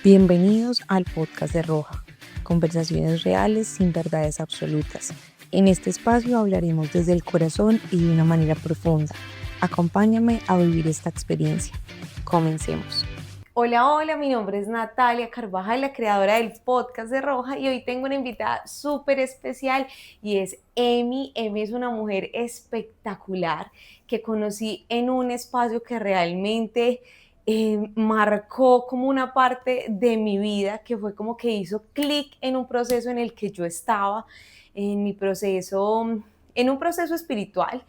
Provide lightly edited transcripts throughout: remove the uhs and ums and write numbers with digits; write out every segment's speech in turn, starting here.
Bienvenidos al podcast de Roja, conversaciones reales sin verdades absolutas. En este espacio hablaremos desde el corazón y de una manera profunda. Acompáñame a vivir esta experiencia. Comencemos. Hola, hola, mi nombre es Natalia Carvajal, la creadora del podcast de Roja, y hoy tengo una invitada súper especial y es Emi. Emi es una mujer espectacular que conocí en un espacio que realmente marcó como una parte de mi vida, que fue como que hizo clic en un proceso en el que yo estaba, en mi proceso, en un proceso espiritual,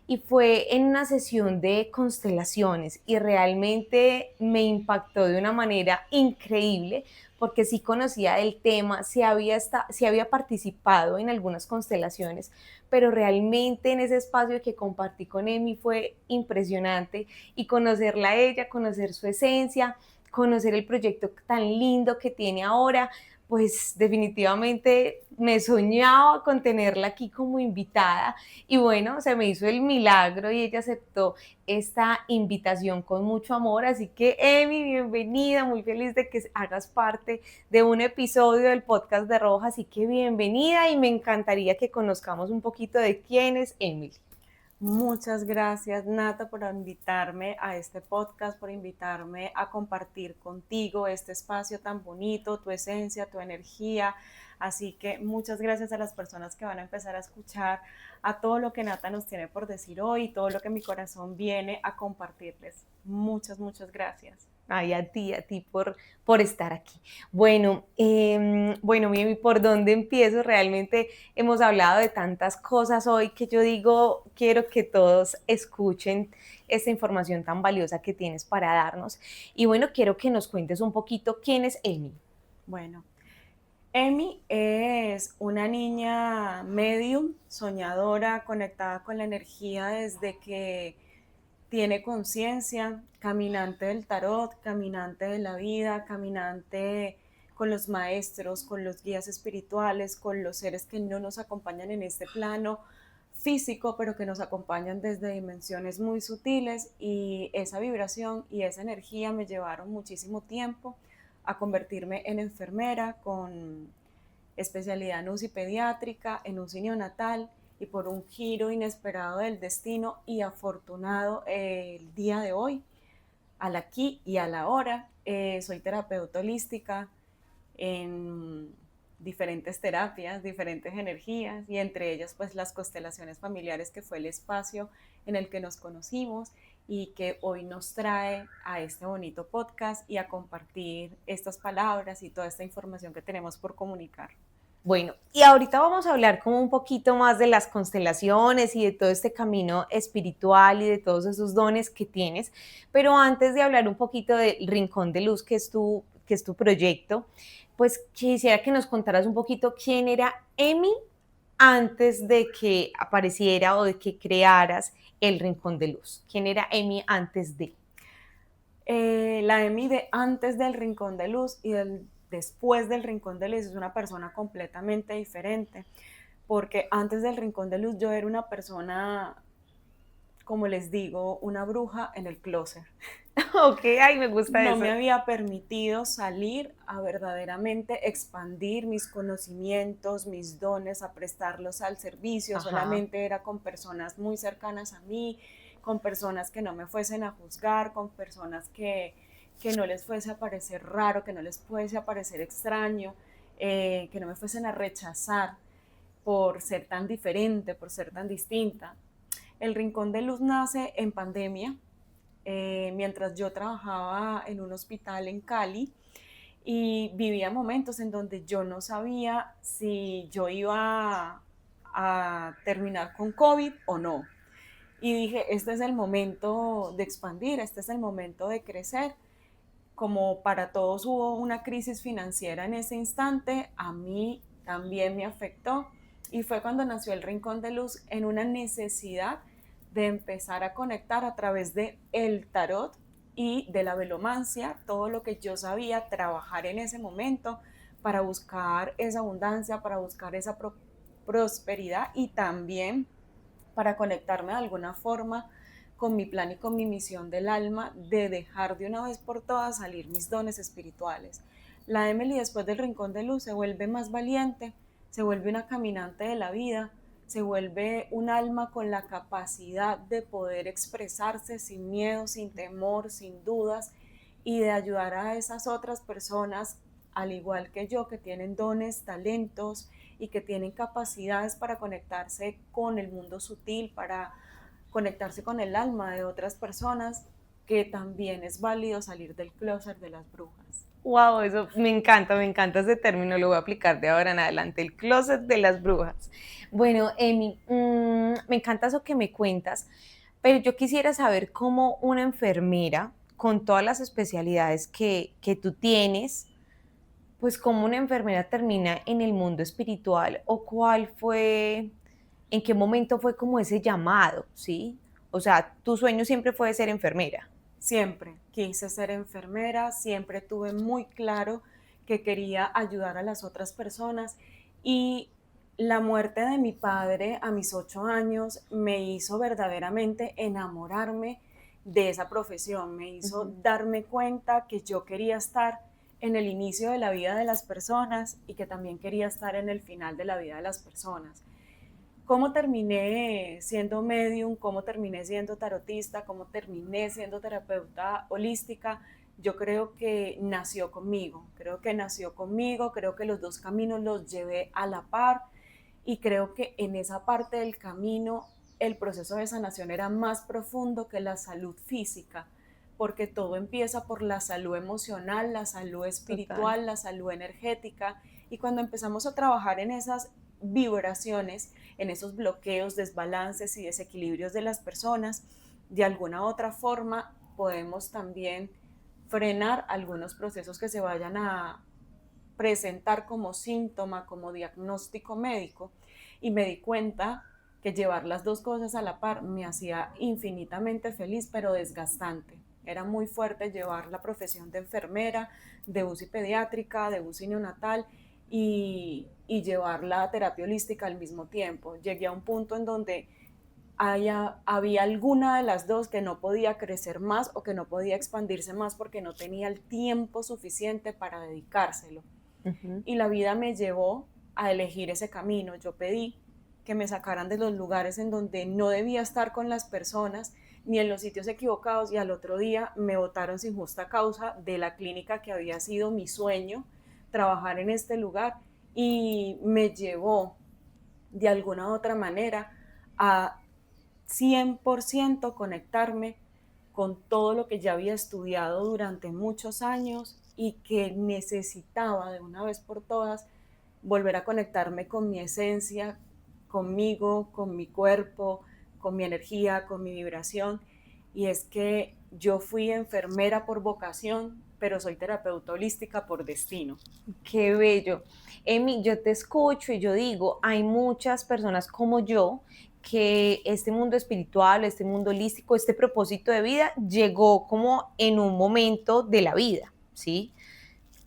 y fue en una sesión de constelaciones y realmente me impactó de una manera increíble porque sí conocía del tema, sí había participado en algunas constelaciones, pero realmente en ese espacio que compartí con Emi fue impresionante, y conocerla a ella, conocer su esencia, conocer el proyecto tan lindo que tiene ahora, pues definitivamente me soñaba con tenerla aquí como invitada, y bueno, se me hizo el milagro y ella aceptó esta invitación con mucho amor. Así que Emi, bienvenida, muy feliz de que hagas parte de un episodio del podcast de Roja, así que bienvenida, y me encantaría que conozcamos un poquito de quién es Emily. Muchas gracias, Nata, por invitarme a este podcast, por invitarme a compartir contigo este espacio tan bonito, tu esencia, tu energía. Así que muchas gracias a las personas que van a empezar a escuchar a todo lo que Nata nos tiene por decir hoy, todo lo que mi corazón viene a compartirles. Muchas gracias. Ay, a ti por estar aquí. Bueno, Mimi, ¿por dónde empiezo? Realmente hemos hablado de tantas cosas hoy que yo digo, quiero que todos escuchen esta información tan valiosa que tienes para darnos. Y bueno, quiero que nos cuentes un poquito quién es Emi. Bueno, Emi es una niña medium, soñadora, conectada con la energía desde que tiene conciencia, caminante del tarot, caminante de la vida, caminante con los maestros, con los guías espirituales, con los seres que no nos acompañan en este plano físico, pero que nos acompañan desde dimensiones muy sutiles, y esa vibración y esa energía me llevaron muchísimo tiempo a convertirme en enfermera con especialidad en UCI pediátrica, en UCI neonatal, y por un giro inesperado del destino y afortunado el día de hoy, al aquí y a la hora, soy terapeuta holística en diferentes terapias, diferentes energías, y entre ellas pues las constelaciones familiares, que fue el espacio en el que nos conocimos y que hoy nos trae a este bonito podcast y a compartir estas palabras y toda esta información que tenemos por comunicar. Bueno, y ahorita vamos a hablar como un poquito más de las constelaciones y de todo este camino espiritual y de todos esos dones que tienes, pero antes de hablar un poquito del Rincón de Luz, que es tu proyecto, pues quisiera que nos contaras un poquito quién era Emi antes de que apareciera o de que crearas el Rincón de Luz. ¿Quién era Emi antes de? La Emi de antes del Rincón de Luz y después del Rincón de Luz es una persona completamente diferente, porque antes del Rincón de Luz yo era una persona, como les digo, una bruja en el closet. Ok, ay, me gusta No eso. me había permitido salir a verdaderamente expandir mis conocimientos, mis dones, a prestarlos al servicio. Ajá. Solamente era con personas muy cercanas a mí, con personas que no me fuesen a juzgar, con personas que no les fuese a parecer raro, que no les fuese a parecer extraño, que no me fuesen a rechazar por ser tan diferente, por ser tan distinta. El Rincón de Luz nace en pandemia, mientras yo trabajaba en un hospital en Cali, y vivía momentos en donde yo no sabía si yo iba a terminar con COVID o no. Y dije, este es el momento de expandir, este es el momento de crecer. Como para todos hubo una crisis financiera en ese instante, a mí también me afectó, y fue cuando nació el Rincón de Luz, en una necesidad de empezar a conectar a través de el tarot y de la velomancia, todo lo que yo sabía trabajar en ese momento para buscar esa abundancia, para buscar esa prosperidad, y también para conectarme de alguna forma con mi plan y con mi misión del alma de dejar de una vez por todas salir mis dones espirituales. La Emily después del Rincón de Luz se vuelve más valiente, se vuelve una caminante de la vida, se vuelve un alma con la capacidad de poder expresarse sin miedo, sin temor, sin dudas, y de ayudar a esas otras personas, al igual que yo, que tienen dones, talentos y que tienen capacidades para conectarse con el mundo sutil, para conectarse con el alma de otras personas, que también es válido salir del closet de las brujas. Wow, eso me encanta ese término, lo voy a aplicar de ahora en adelante, el closet de las brujas. Bueno, Emi, me encanta eso que me cuentas, pero yo quisiera saber cómo una enfermera, con todas las especialidades que tú tienes, pues cómo una enfermera termina en el mundo espiritual o cuál fue, en qué momento fue como ese llamado, ¿sí? O sea, tu sueño siempre fue ser enfermera. Siempre quise ser enfermera, siempre tuve muy claro que quería ayudar a las otras personas, y la muerte de mi padre a mis 8 años me hizo verdaderamente enamorarme de esa profesión, me hizo darme cuenta que yo quería estar en el inicio de la vida de las personas y que también quería estar en el final de la vida de las personas. ¿Cómo terminé siendo medium? ¿Cómo terminé siendo tarotista? ¿Cómo terminé siendo terapeuta holística? Yo creo que nació conmigo, creo que los dos caminos los llevé a la par, y creo que en esa parte del camino el proceso de sanación era más profundo que la salud física, porque todo empieza por la salud emocional, la salud Total. espiritual, la salud energética, y cuando empezamos a trabajar en esas vibraciones, en esos bloqueos, desbalances y desequilibrios de las personas, de alguna u otra forma podemos también frenar algunos procesos que se vayan a presentar como síntoma, como diagnóstico médico, y me di cuenta que llevar las dos cosas a la par me hacía infinitamente feliz, pero desgastante. Era muy fuerte llevar la profesión de enfermera, de UCI pediátrica, de UCI neonatal, y llevar la terapia holística al mismo tiempo. Llegué a un punto en donde había alguna de las dos que no podía crecer más o que no podía expandirse más porque no tenía el tiempo suficiente para dedicárselo. Ujú. Y la vida me llevó a elegir ese camino. Yo pedí que me sacaran de los lugares en donde no debía estar con las personas, ni en los sitios equivocados, y al otro día me botaron sin justa causa de la clínica que había sido mi sueño, trabajar en este lugar, y me llevó de alguna u otra manera a 100% conectarme con todo lo que ya había estudiado durante muchos años y que necesitaba de una vez por todas volver a conectarme con mi esencia, conmigo, con mi cuerpo, con mi energía, con mi vibración. Y es que yo fui enfermera por vocación, pero soy terapeuta holística por destino. Qué bello. Emi, yo te escucho y yo digo, hay muchas personas como yo que este mundo espiritual, este mundo holístico, este propósito de vida llegó como en un momento de la vida, ¿sí?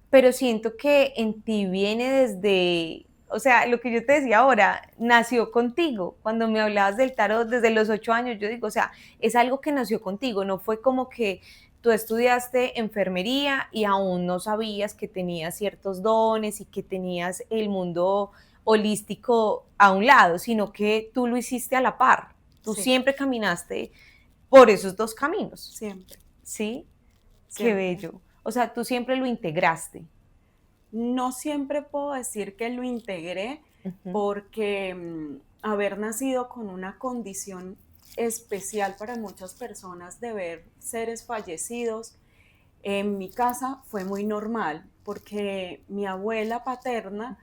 Pero siento que en ti viene desde, o sea, lo que yo te decía ahora, nació contigo. Cuando me hablabas del tarot desde los 8 años, yo digo, o sea, es algo que nació contigo, no fue como que tú estudiaste enfermería y aún no sabías que tenías ciertos dones y que tenías el mundo holístico a un lado, sino que tú lo hiciste a la par. Tú Sí, siempre caminaste por esos dos caminos, siempre, ¿sí? Qué siempre. bello. O sea, tú siempre lo integraste. No siempre puedo decir que lo integré, Ujú. porque haber nacido con una condición especial para muchas personas de ver seres fallecidos, en mi casa fue muy normal, porque mi abuela paterna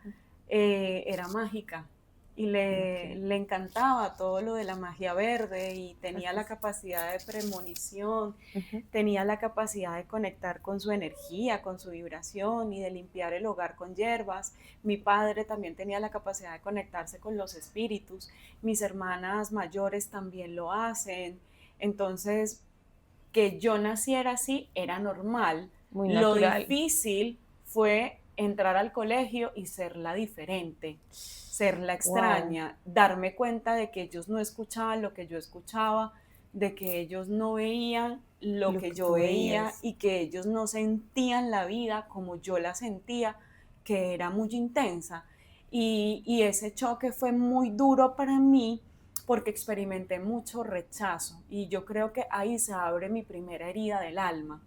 era mágica y Ok. le encantaba todo lo de la magia verde, y tenía la Entonces, capacidad de premonición, ujú. tenía la capacidad de conectar con su energía, con su vibración, y de limpiar el hogar con hierbas. Mi padre también tenía la capacidad de conectarse con los espíritus. Mis hermanas mayores también lo hacen. Entonces, que yo naciera así era normal. Muy Lo natural. difícil fue entrar al colegio y ser la diferente, ser la Wow. extraña, darme cuenta de que ellos no escuchaban lo que yo escuchaba, de que ellos no veían lo Lo que que yo tú veía veías. y que ellos no sentían la vida como yo la sentía, que era muy intensa. Y ese choque fue muy duro para mí porque experimenté mucho rechazo y yo creo que ahí se abre mi primera herida del alma,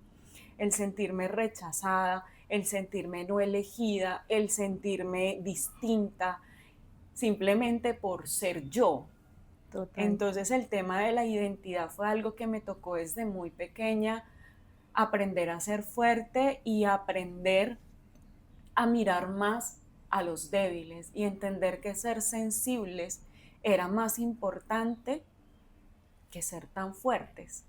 el sentirme rechazada, el sentirme no elegida, el sentirme distinta, simplemente por ser yo. Total. Entonces el tema de la identidad fue algo que me tocó desde muy pequeña, aprender a ser fuerte y aprender a mirar más a los débiles y entender que ser sensibles era más importante que ser tan fuertes,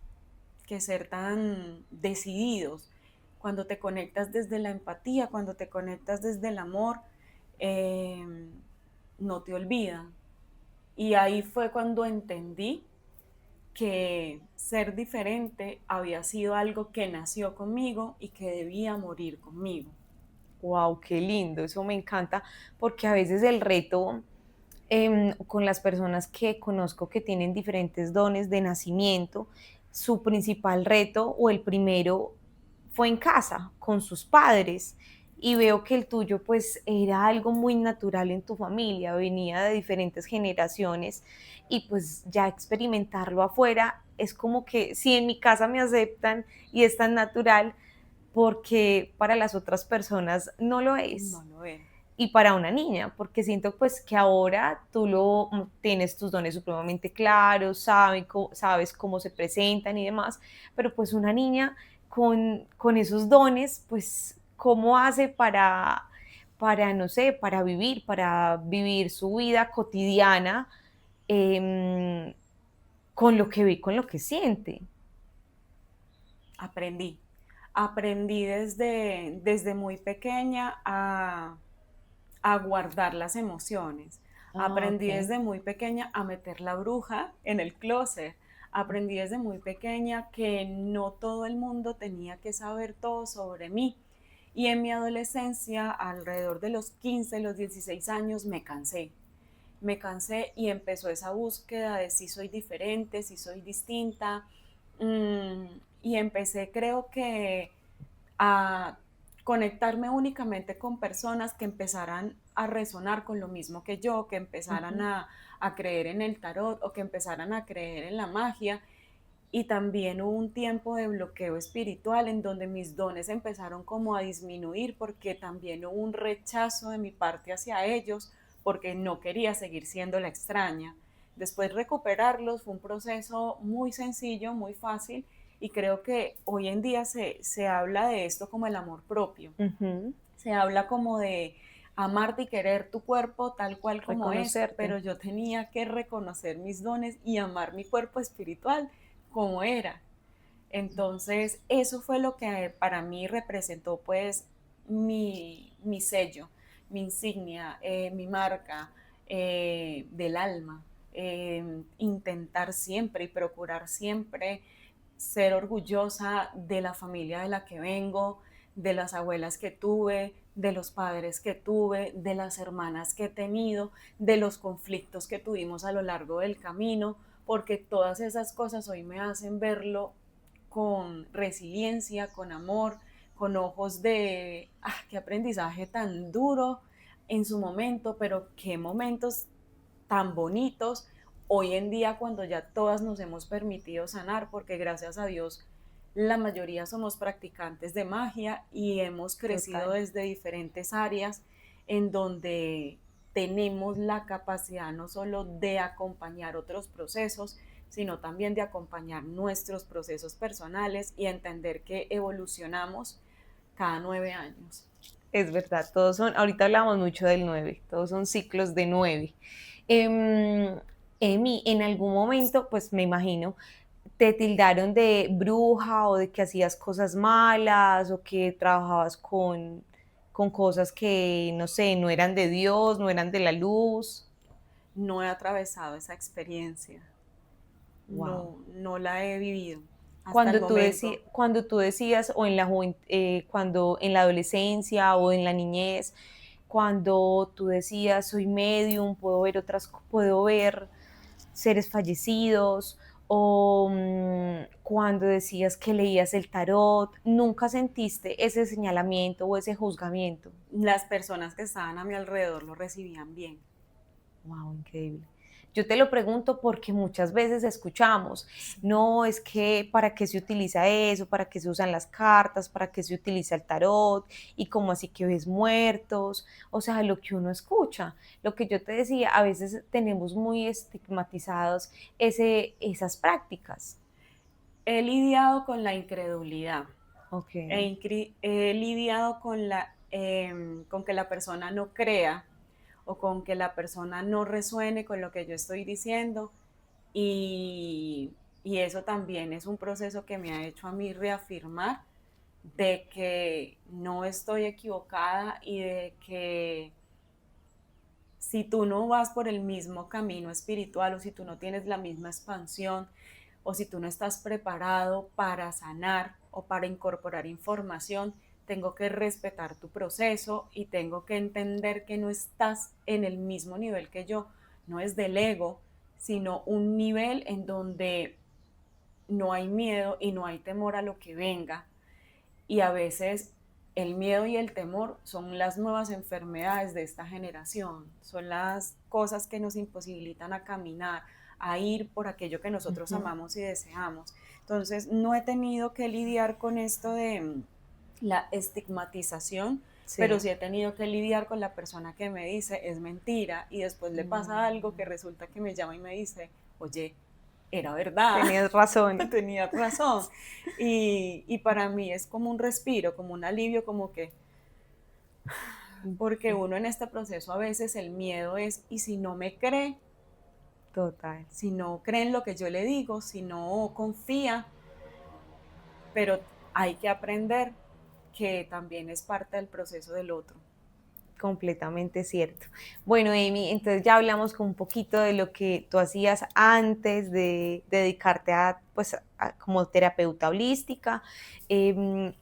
que ser tan decididos. Cuando te conectas desde la empatía, cuando te conectas desde el amor, eh, no te olvidan. Y ahí fue cuando entendí que ser diferente había sido algo que nació conmigo y que debía morir conmigo. Wow, qué lindo, eso me encanta, porque a veces el reto con las personas que conozco que tienen diferentes dones de nacimiento, su principal reto o el primero fue en casa, con sus padres. Y veo que el tuyo pues era algo muy natural en tu familia, venía de diferentes generaciones y pues ya experimentarlo afuera es como que si en mi casa me aceptan y es tan natural, porque para las otras personas no lo No es. lo es. Y para una niña, porque siento pues que ahora tú tienes tus dones supremamente claros, sabes cómo se presentan y demás, pero pues una niña con esos dones, pues cómo hace no sé, para vivir su vida cotidiana em, con lo que ve, con lo que siente. Aprendí. Aprendí desde muy pequeña a guardar las emociones. Ah, Aprendí ok. desde muy pequeña a meter la bruja en el closet. Aprendí desde muy pequeña que no todo el mundo tenía que saber todo sobre mí. Y en mi adolescencia, alrededor de los 15, los 16 años, me cansé. Me cansé y empezó esa búsqueda de si soy diferente, si soy distinta. Mm, y empecé, creo que, a conectarme únicamente con personas que empezaran a resonar con lo mismo que yo, que empezaran Ujú. a creer en el tarot o que empezaran a creer en la magia. Y también hubo un tiempo de bloqueo espiritual en donde mis dones empezaron como a disminuir porque también hubo un rechazo de mi parte hacia ellos porque no quería seguir siendo la extraña. Después recuperarlos fue un proceso muy sencillo, muy fácil y creo que hoy en día se habla de esto como el amor propio. Ujú. Se habla como de amarte y querer tu cuerpo tal cual como es, Reconocerte. pero yo tenía que reconocer mis dones y amar mi cuerpo espiritual como era. Entonces, eso fue lo que para mí representó pues mi sello, mi insignia, mi marca del alma. Intentar siempre y procurar siempre ser orgullosa de la familia de la que vengo, de las abuelas que tuve, de los padres que tuve, de las hermanas que he tenido, de los conflictos que tuvimos a lo largo del camino, porque todas esas cosas hoy me hacen verlo con resiliencia, con amor, con ojos de, qué aprendizaje tan duro en su momento, pero qué momentos tan bonitos hoy en día cuando ya todas nos hemos permitido sanar, porque gracias a Dios la mayoría somos practicantes de magia y hemos crecido Total. desde diferentes áreas en donde tenemos la capacidad no solo de acompañar otros procesos, sino también de acompañar nuestros procesos personales y entender que evolucionamos cada 9 años. Es verdad, todos son, ahorita hablamos mucho del 9, todos son ciclos de 9. Em, Emi, en algún momento, pues me imagino, te tildaron de bruja o de que hacías cosas malas o que trabajabas con cosas que, no sé, no eran de Dios, no eran de la luz. No he atravesado esa experiencia, Wow. no la he vivido hasta el momento. Cuando tú decías, o en cuando en la adolescencia o en la niñez, cuando tú decías, soy medium, puedo ver seres fallecidos, o cuando decías que leías el tarot, nunca sentiste ese señalamiento o ese juzgamiento. Las personas que estaban a mi alrededor lo recibían bien. Wow, increíble. Yo te lo pregunto porque muchas veces escuchamos, no, es que para qué se utiliza eso, para qué se usan las cartas, para qué se utiliza el tarot, y cómo así que ves muertos, o sea, lo que uno escucha, lo que yo te decía, a veces tenemos muy estigmatizados esas prácticas. He lidiado con la incredulidad, Ok. he lidiado con que la persona no crea o con que la persona no resuene con lo que yo estoy diciendo y, y eso también es un proceso que me ha hecho a mí reafirmar de que no estoy equivocada y de que si tú no vas por el mismo camino espiritual o si tú no tienes la misma expansión o si tú no estás preparado para sanar o para incorporar información, tengo que respetar tu proceso y tengo que entender que no estás en el mismo nivel que yo. No es del ego, sino un nivel en donde no hay miedo y no hay temor a lo que venga. Y a veces el miedo y el temor son las nuevas enfermedades de esta generación, son las cosas que nos imposibilitan a caminar, a ir por aquello que nosotros Ujú. amamos y deseamos. Entonces, no he tenido que lidiar con esto de la estigmatización, pero Sí. sí he tenido que lidiar con la persona que me dice es mentira y después le pasa algo que resulta que me llama y me dice, oye, era verdad, Tenías razón. tenía razón. Y para mí es como un respiro, como un alivio, como que, porque uno en este proceso a veces el miedo es, y si no me cree, Total. si no cree en lo que yo le digo, si no confía, pero hay que aprender que también es parte del proceso del otro. Completamente cierto. Bueno, Amy, entonces ya hablamos con un poquito de lo que tú hacías antes de dedicarte a, pues, como terapeuta holística.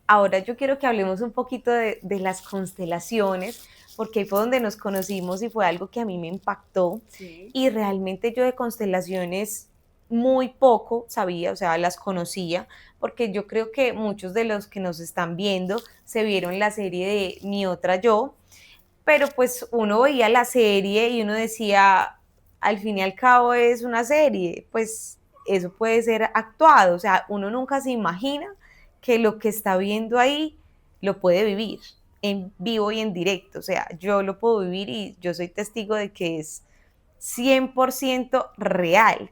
Ahora yo quiero que hablemos un poquito de las constelaciones, porque ahí fue donde nos conocimos y fue algo que a mí me impactó. Sí. Y realmente yo de constelaciones muy poco sabía, o sea, las conocía, porque yo creo que muchos de los que nos están viendo se vieron la serie de Mi Otra Yo, pero pues uno veía la serie y uno decía, al fin y al cabo es una serie, pues eso puede ser actuado, o sea, uno nunca se imagina que lo que está viendo ahí lo puede vivir en vivo y en directo, o sea, yo lo puedo vivir y yo soy testigo de que es 100% real,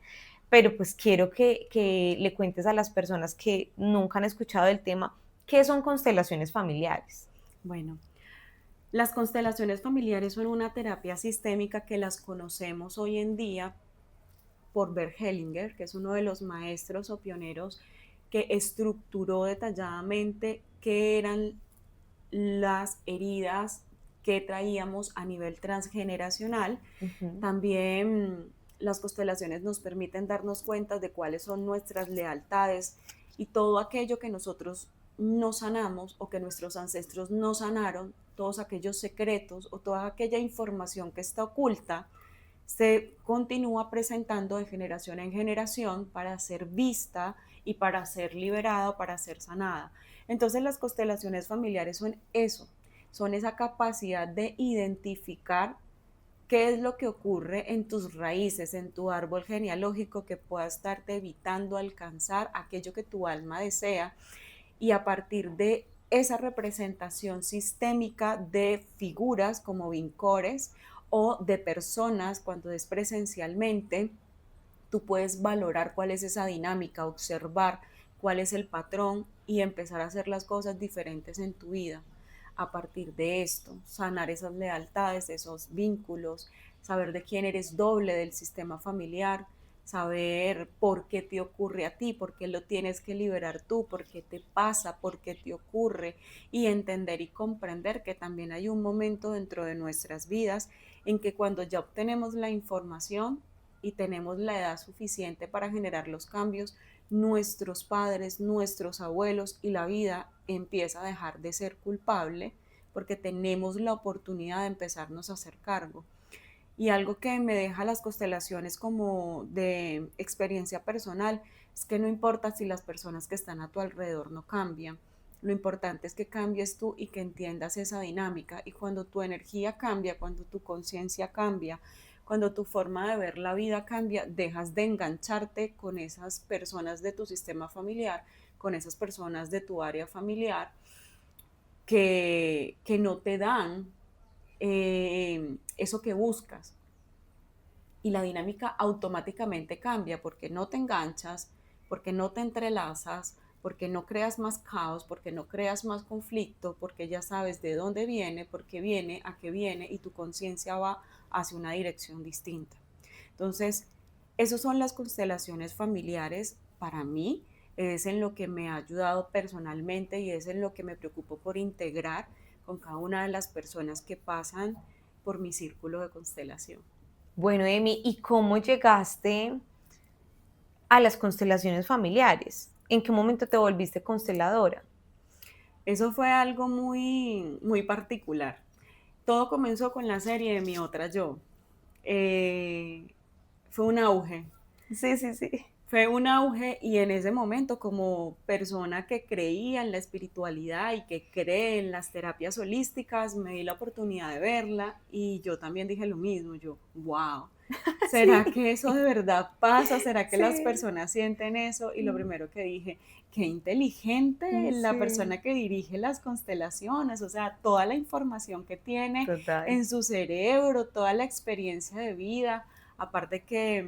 pero pues quiero que le cuentes a las personas que nunca han escuchado del tema, ¿qué son constelaciones familiares? Bueno, las constelaciones familiares son una terapia sistémica que las conocemos hoy en día por Bert Hellinger, que es uno de los maestros o pioneros que estructuró detalladamente qué eran las heridas que traíamos a nivel transgeneracional. Uh -huh. También las constelaciones nos permiten darnos cuenta de cuáles son nuestras lealtades y todo aquello que nosotros no sanamos o que nuestros ancestros no sanaron, todos aquellos secretos o toda aquella información que está oculta, se continúa presentando de generación en generación para ser vista y para ser liberada o para ser sanada. Entonces las constelaciones familiares son eso, son esa capacidad de identificar qué es lo que ocurre en tus raíces, en tu árbol genealógico que pueda estarte evitando alcanzar aquello que tu alma desea y a partir de esa representación sistémica de figuras como vincores o de personas cuando es presencialmente, tú puedes valorar cuál es esa dinámica, observar cuál es el patrón y empezar a hacer las cosas diferentes en tu vida. A partir de esto, sanar esas lealtades, esos vínculos, saber de quién eres doble del sistema familiar, saber por qué te ocurre a ti, por qué lo tienes que liberar tú, por qué te pasa, por qué te ocurre y entender y comprender que también hay un momento dentro de nuestras vidas en que cuando ya obtenemos la información y tenemos la edad suficiente para generar los cambios, nuestros padres, nuestros abuelos y la vida empieza a dejar de ser culpable porque tenemos la oportunidad de empezarnos a hacer cargo. Y algo que me deja las constelaciones como de experiencia personal es que no importa si las personas que están a tu alrededor no cambian, lo importante es que cambies tú y que entiendas esa dinámica. Y cuando tu energía cambia, cuando tu conciencia cambia, cuando tu forma de ver la vida cambia, dejas de engancharte con esas personas de tu sistema familiar, con esas personas de tu área familiar que no te dan eso que buscas. Y la dinámica automáticamente cambia porque no te enganchas, porque no te entrelazas, porque no creas más caos, porque no creas más conflicto, porque ya sabes de dónde viene, por qué viene, a qué viene y tu conciencia va hacia una dirección distinta. Entonces, esas son las constelaciones familiares para mí, es en lo que me ha ayudado personalmente y es en lo que me preocupo por integrar con cada una de las personas que pasan por mi círculo de constelación. Bueno, Emi, ¿y cómo llegaste a las constelaciones familiares? ¿En qué momento te volviste consteladora? Eso fue algo muy, muy particular. Todo comenzó con la serie de Mi Otra Yo. Eh, Fue un auge. Sí, sí, sí. Fue un auge y en ese momento como persona que creía en la espiritualidad y que cree en las terapias holísticas, me di la oportunidad de verla y yo también dije lo mismo, yo, wow, ¿será Sí, que eso de verdad pasa? ¿Será que las sí, personas sienten eso? Y lo primero que dije, qué inteligente la sí, persona que dirige las constelaciones, o sea, toda la información que tiene total. en su cerebro, toda la experiencia de vida, aparte que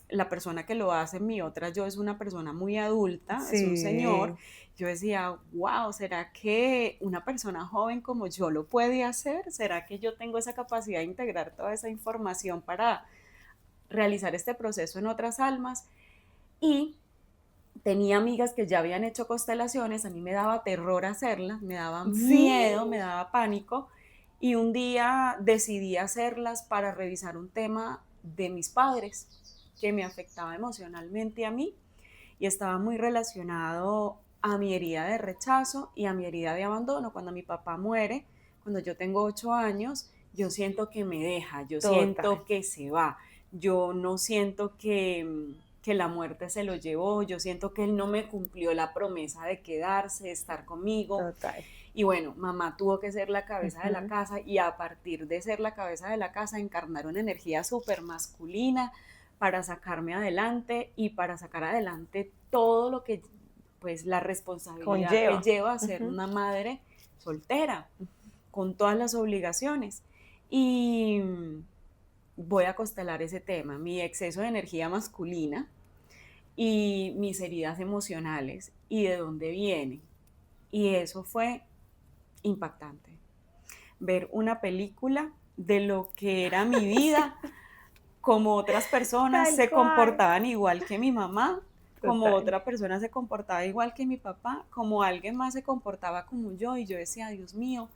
la persona que lo hace, mi otra yo, es una persona muy adulta, es un señor. Sí, Yo decía, wow, ¿será que una persona joven como yo lo puede hacer? ¿Será que yo tengo esa capacidad de integrar toda esa información para realizar este proceso en otras almas? Y tenía amigas que ya habían hecho constelaciones, a mí me daba terror hacerlas, me daba sí, miedo, me daba pánico, y un día decidí hacerlas para revisar un tema de mis padres que me afectaba emocionalmente a mí y estaba muy relacionado a mi herida de rechazo y a mi herida de abandono. Cuando mi papá muere, cuando yo tengo 8 años, yo siento que me deja, yo total, siento que se va, yo no siento que la muerte se lo llevó, yo siento que él no me cumplió la promesa de quedarse, de estar conmigo. total. Y bueno, mamá tuvo que ser la cabeza de la Ujú. casa y a partir de ser la cabeza de la casa encarnar una energía súper masculina para sacarme adelante y para sacar adelante todo lo que, pues la responsabilidad que Conlleva. lleva a ser Ujú. una madre soltera, con todas las obligaciones. Y voy a constelar ese tema, mi exceso de energía masculina y mis heridas emocionales y de dónde vienen. Y eso fue impactante. Ver una película de lo que era mi vida, como otras personas Tal se cual. comportaban igual que mi mamá, como Total. otra persona se comportaba igual que mi papá, como alguien más se comportaba como yo, y yo decía, Dios mío,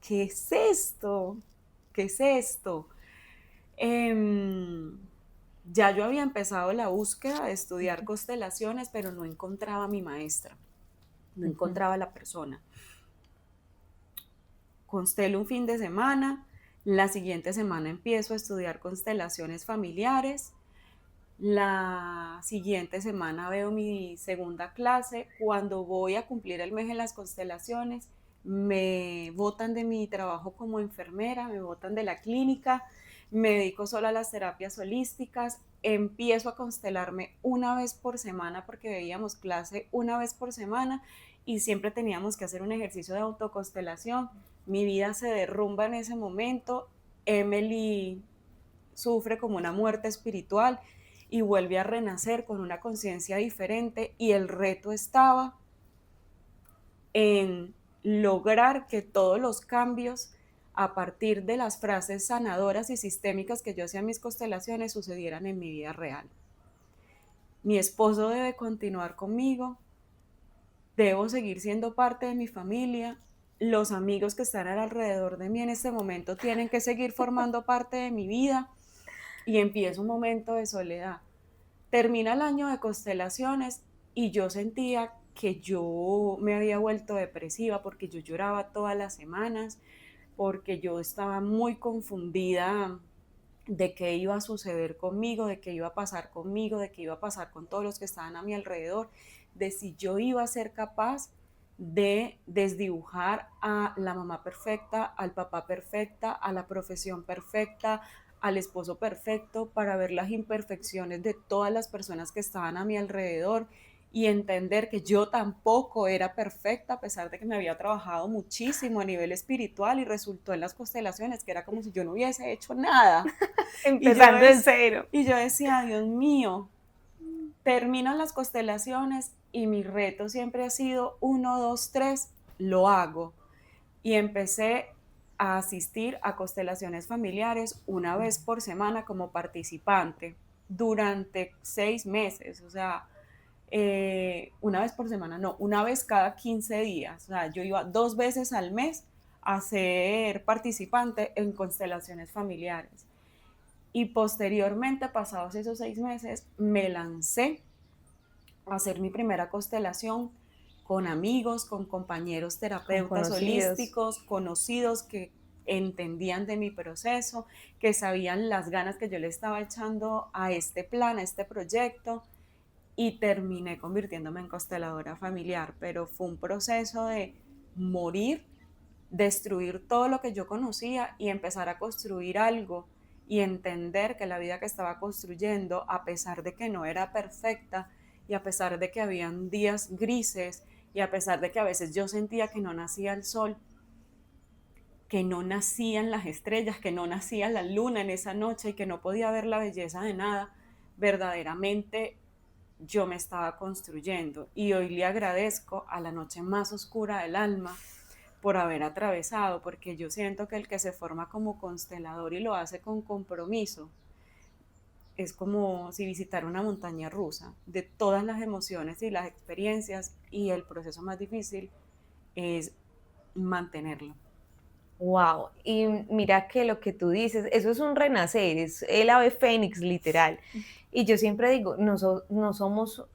¿qué es esto? ¿Qué es esto? Eh, ya yo había empezado la búsqueda de estudiar constelaciones, pero no encontraba a mi maestra, no Ujú. encontraba a la persona. Constelo un fin de semana, la siguiente semana empiezo a estudiar constelaciones familiares, la siguiente semana veo mi segunda clase, cuando voy a cumplir el mes de las constelaciones, me botan de mi trabajo como enfermera, me botan de la clínica, me dedico solo a las terapias holísticas, empiezo a constelarme una vez por semana porque veíamos clase una vez por semana y siempre teníamos que hacer un ejercicio de autoconstelación. Mi vida se derrumba en ese momento, Emily sufre como una muerte espiritual y vuelve a renacer con una conciencia diferente y el reto estaba en lograr que todos los cambios a partir de las frases sanadoras y sistémicas que yo hacía en mis constelaciones sucedieran en mi vida real. Mi esposo debe continuar conmigo, debo seguir siendo parte de mi familia, los amigos que están alrededor de mí en este momento tienen que seguir formando parte de mi vida y empieza un momento de soledad. Termina el año de constelaciones y yo sentía que yo me había vuelto depresiva porque yo lloraba todas las semanas, porque yo estaba muy confundida de qué iba a suceder conmigo, de qué iba a pasar conmigo, de qué iba a pasar con todos los que estaban a mi alrededor, de si yo iba a ser capaz de desdibujar a la mamá perfecta, al papá perfecta, a la profesión perfecta, al esposo perfecto, para ver las imperfecciones de todas las personas que estaban a mi alrededor y entender que yo tampoco era perfecta, a pesar de que me había trabajado muchísimo a nivel espiritual y resultó en las constelaciones que era como si yo no hubiese hecho nada. Empezando de cero. Y yo decía, Dios mío, terminan las constelaciones y mi reto siempre ha sido 1, 2, 3, lo hago. Y empecé a asistir a constelaciones familiares una vez por semana como participante durante 6 meses, o sea, una vez por semana, no, una vez cada 15 días, o sea, yo iba 2 veces al mes a ser participante en constelaciones familiares. Y posteriormente, pasados esos 6 meses, me lancé a hacer mi primera constelación con amigos, con compañeros terapeutas holísticos, conocidos que entendían de mi proceso, que sabían las ganas que yo le estaba echando a este plan, a este proyecto, y terminé convirtiéndome en consteladora familiar, pero fue un proceso de morir, destruir todo lo que yo conocía y empezar a construir algo y entender que la vida que estaba construyendo, a pesar de que no era perfecta y a pesar de que habían días grises y a pesar de que a veces yo sentía que no nacía el sol, que no nacían las estrellas, que no nacía la luna en esa noche y que no podía ver la belleza de nada, verdaderamente yo me estaba construyendo. Y hoy le agradezco a la noche más oscura del alma por haber atravesado, porque yo siento que el que se forma como constelador y lo hace con compromiso, es como si visitara una montaña rusa de todas las emociones y las experiencias, y el proceso más difícil es mantenerlo. Wow, y mira que lo que tú dices, eso es un renacer, es el ave fénix literal. Y yo siempre digo, no somos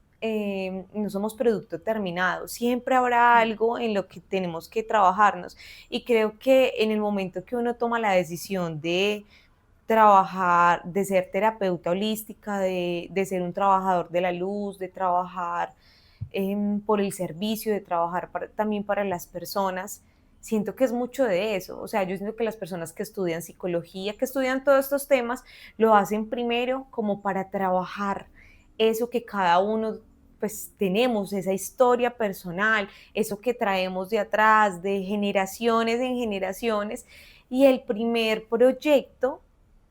producto terminado, siempre habrá algo en lo que tenemos que trabajarnos. Y creo que en el momento que uno toma la decisión de trabajar, de ser terapeuta holística, de ser un trabajador de la luz, de trabajar por el servicio, de trabajar también para las personas, siento que es mucho de eso. O sea, yo siento que las personas que estudian psicología, que estudian todos estos temas, lo hacen primero como para trabajar eso que cada uno pues tenemos, esa historia personal, eso que traemos de atrás, de generaciones en generaciones, y el primer proyecto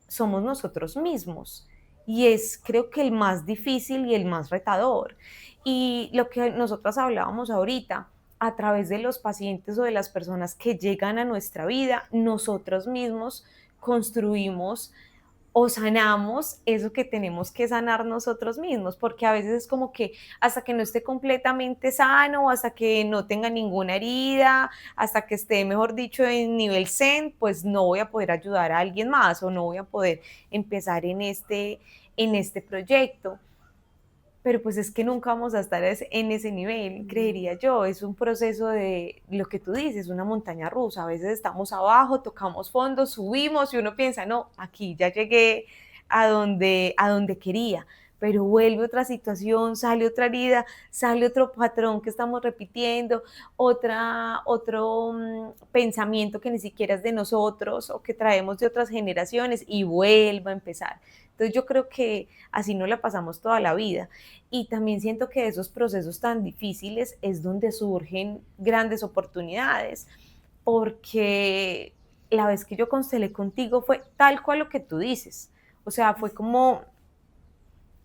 somos nosotros mismos. Y es creo que el más difícil y el más retador. Y lo que nosotros hablábamos ahorita, a través de los pacientes o de las personas que llegan a nuestra vida, nosotros mismos construimos o sanamos eso que tenemos que sanar nosotros mismos, porque a veces es como que hasta que no esté completamente sano, hasta que no tenga ninguna herida, hasta que esté, mejor dicho, en nivel zen, pues no voy a poder ayudar a alguien más o no voy a poder empezar en este proyecto. Pero pues es que nunca vamos a estar en ese nivel, creería yo. Es un proceso de lo que tú dices, una montaña rusa. A veces estamos abajo, tocamos fondo, subimos y uno piensa, no, aquí ya llegué a donde quería. Pero vuelve otra situación, sale otra herida, sale otro patrón que estamos repitiendo, otro pensamiento que ni siquiera es de nosotros o que traemos de otras generaciones y vuelve a empezar. Entonces yo creo que así no la pasamos toda la vida. Y también siento que de esos procesos tan difíciles es donde surgen grandes oportunidades, porque la vez que yo constelé contigo fue tal cual lo que tú dices. O sea, fue como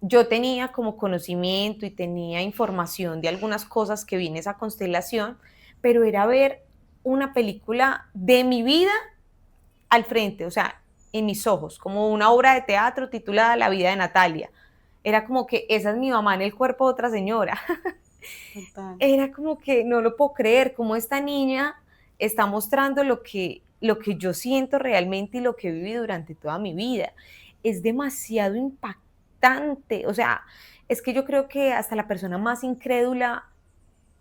yo tenía como conocimiento y tenía información de algunas cosas que vi en esa constelación, pero era ver una película de mi vida al frente, o sea, en mis ojos, como una obra de teatro titulada La vida de Natalia. Era como que esa es mi mamá en el cuerpo de otra señora. Total. Era como que no lo puedo creer, como esta niña está mostrando lo que yo siento realmente y lo que viví durante toda mi vida. Es demasiado impactante, o sea, es que yo creo que hasta la persona más incrédula,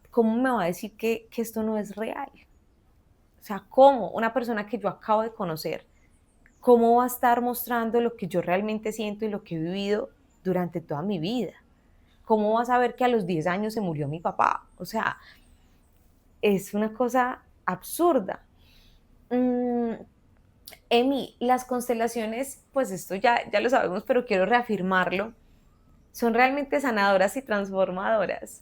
¿cómo me va a decir que esto no es real? O sea, ¿cómo una persona que yo acabo de conocer ¿cómo va a estar mostrando lo que yo realmente siento y lo que he vivido durante toda mi vida? ¿Cómo va a saber que a los 10 años se murió mi papá? O sea, es una cosa absurda. Mm, Emi, las constelaciones, pues esto ya lo sabemos, pero quiero reafirmarlo, son realmente sanadoras y transformadoras.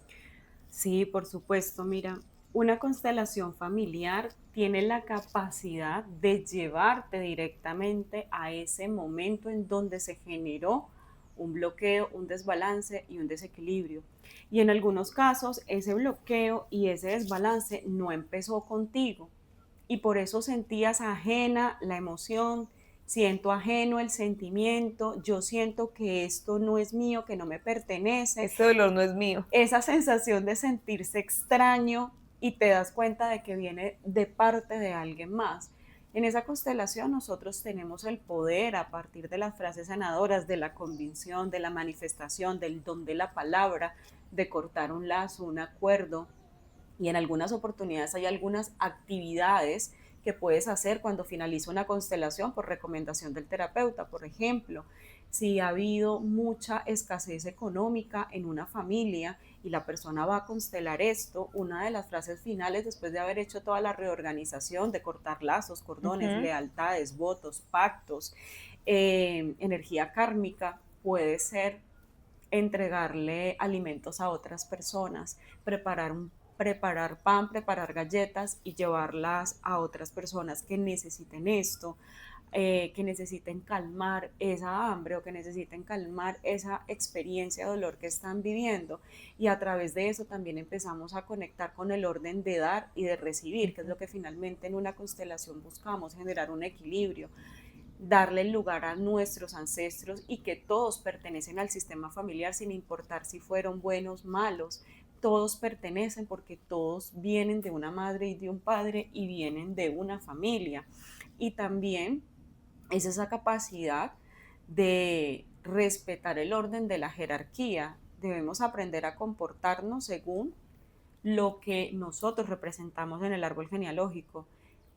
Sí, por supuesto. Mira, una constelación familiar tiene la capacidad de llevarte directamente a ese momento en donde se generó un bloqueo, un desbalance y un desequilibrio. Y en algunos casos ese bloqueo y ese desbalance no empezó contigo y por eso sentías ajena la emoción, siento ajeno el sentimiento, yo siento que esto no es mío, que no me pertenece, Este dolor no es mío. esa sensación de sentirse extraño y te das cuenta de que viene de parte de alguien más. En esa constelación nosotros tenemos el poder a partir de las frases sanadoras, de la convicción, de la manifestación, del don de la palabra, de cortar un lazo, un acuerdo. Y en algunas oportunidades hay algunas actividades que puedes hacer cuando finaliza una constelación por recomendación del terapeuta. Por ejemplo, si ha habido mucha escasez económica en una familia y la persona va a constelar esto, una de las frases finales después de haber hecho toda la reorganización, de cortar lazos, cordones, Ujú. lealtades, votos, pactos, energía kármica, puede ser entregarle alimentos a otras personas, preparar pan, preparar galletas y llevarlas a otras personas que necesiten esto, que necesiten calmar esa hambre o que necesiten calmar esa experiencia de dolor que están viviendo. Y a través de eso también empezamos a conectar con el orden de dar y de recibir, que es lo que finalmente en una constelación buscamos, generar un equilibrio, darle el lugar a nuestros ancestros y que todos pertenecen al sistema familiar sin importar si fueron buenos, malos, todos pertenecen porque todos vienen de una madre y de un padre y vienen de una familia. Y también es esa capacidad de respetar el orden de la jerarquía. Debemos aprender a comportarnos según lo que nosotros representamos en el árbol genealógico.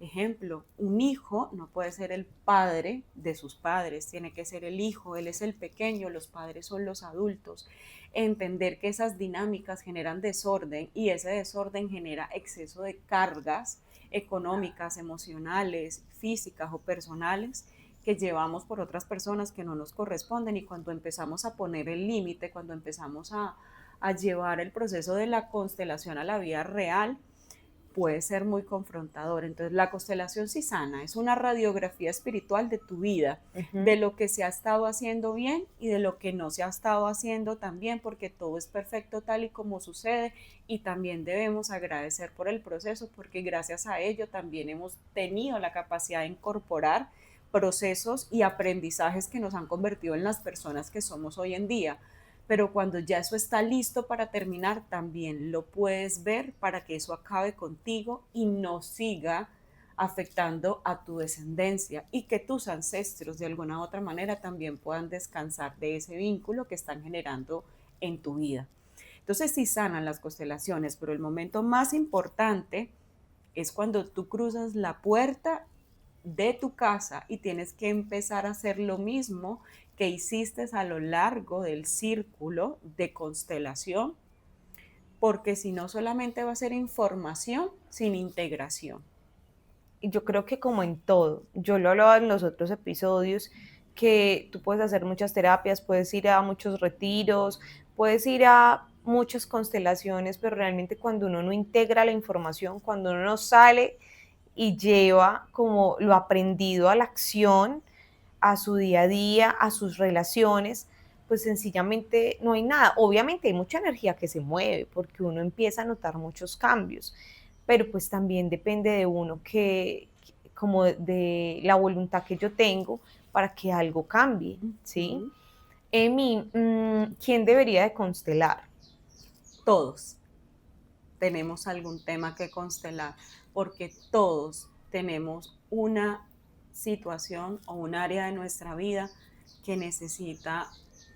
Ejemplo, un hijo no puede ser el padre de sus padres, tiene que ser el hijo, él es el pequeño, los padres son los adultos. Entender que esas dinámicas generan desorden y ese desorden genera exceso de cargas económicas, emocionales, físicas o personales que llevamos por otras personas que no nos corresponden, y cuando empezamos a poner el límite, cuando empezamos a llevar el proceso de la constelación a la vida real, puede ser muy confrontador. Entonces la constelación sí sana, es una radiografía espiritual de tu vida, de lo que se ha estado haciendo bien y de lo que no se ha estado haciendo tan bien, porque todo es perfecto tal y como sucede, y también debemos agradecer por el proceso, porque gracias a ello también hemos tenido la capacidad de incorporar procesos y aprendizajes que nos han convertido en las personas que somos hoy en día. Pero cuando ya eso está listo para terminar, también lo puedes ver para que eso acabe contigo y no siga afectando a tu descendencia, y que tus ancestros de alguna u otra manera también puedan descansar de ese vínculo que están generando en tu vida. Entonces sí sanan las constelaciones, pero el momento más importante es cuando tú cruzas la puerta de tu casa y tienes que empezar a hacer lo mismo que hiciste a lo largo del círculo de constelación, porque si no solamente va a ser información sin integración. Y yo creo que como en todo, yo lo hablaba en los otros episodios, que tú puedes hacer muchas terapias, puedes ir a muchos retiros, puedes ir a muchas constelaciones, pero realmente cuando uno no integra la información, cuando uno no sale y lleva como lo aprendido a la acción, a su día a día, a sus relaciones, pues sencillamente no hay nada. Obviamente hay mucha energía que se mueve porque uno empieza a notar muchos cambios, pero pues también depende de uno como de la voluntad que yo tengo para que algo cambie, ¿sí? Emi, ¿quién debería de constelar? Todos tenemos algún tema que constelar, porque todos tenemos una situación o un área de nuestra vida que necesita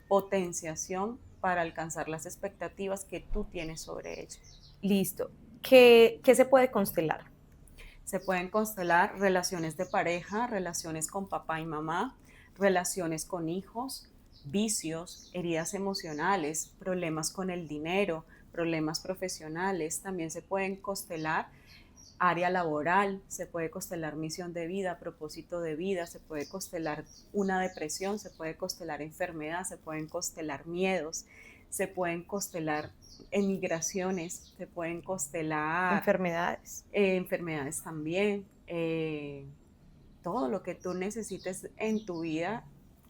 potenciación para alcanzar las expectativas que tú tienes sobre ella. Listo. ¿Qué se puede constelar? Se pueden constelar relaciones de pareja, relaciones con papá y mamá, relaciones con hijos, vicios, heridas emocionales, problemas con el dinero, problemas profesionales. También se pueden constelar área laboral, se puede constelar misión de vida, propósito de vida, se puede constelar una depresión, se puede constelar enfermedad, se pueden constelar miedos, se pueden constelar emigraciones, se pueden constelar Enfermedades. enfermedades también, todo lo que tú necesites en tu vida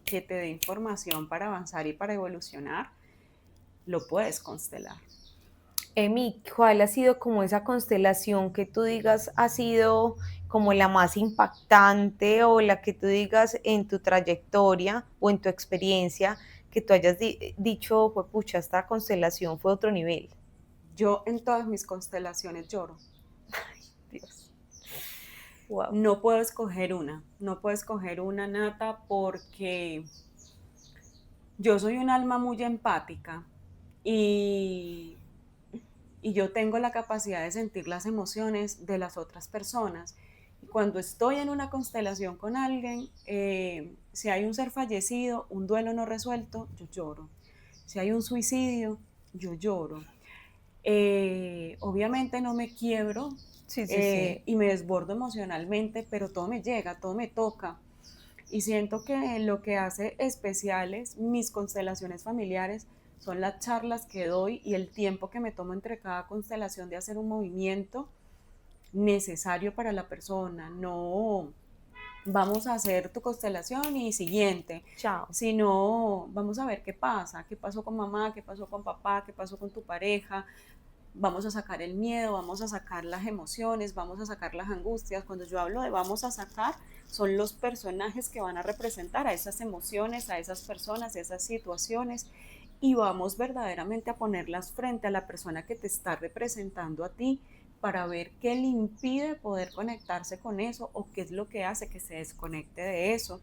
que te dé información para avanzar y para evolucionar, lo puedes constelar. Emi, ¿cuál ha sido como esa constelación que tú digas ha sido como la más impactante o la que tú digas en tu trayectoria o en tu experiencia que tú hayas dicho, fue pucha, esta constelación fue otro nivel? Yo en todas mis constelaciones lloro. Dios. Wow. No puedo escoger una, Nata, porque yo soy un alma muy empática y yo tengo la capacidad de sentir las emociones de las otras personas. Y cuando estoy en una constelación con alguien, si hay un ser fallecido, un duelo no resuelto, yo lloro. Si hay un suicidio, yo lloro. Obviamente no me quiebro, Sí, sí, sí. y me desbordo emocionalmente, pero todo me llega, todo me toca. Y siento que lo que hace especiales mis constelaciones familiares son las charlas que doy y el tiempo que me tomo entre cada constelación de hacer un movimiento necesario para la persona. No vamos a hacer tu constelación y siguiente, Chao. sino vamos a ver qué pasa, qué pasó con mamá, qué pasó con papá, qué pasó con tu pareja. Vamos a sacar el miedo, vamos a sacar las emociones, vamos a sacar las angustias. Cuando yo hablo de vamos a sacar, son los personajes que van a representar a esas emociones, a esas personas, a esas situaciones, y vamos verdaderamente a ponerlas frente a la persona que te está representando a ti para ver qué le impide poder conectarse con eso o qué es lo que hace que se desconecte de eso.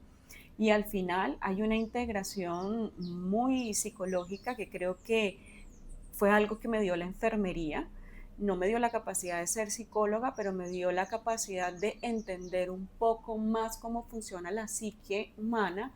Y al final hay una integración muy psicológica que creo que fue algo que me dio la enfermería. No me dio la capacidad de ser psicóloga, pero me dio la capacidad de entender un poco más cómo funciona la psique humana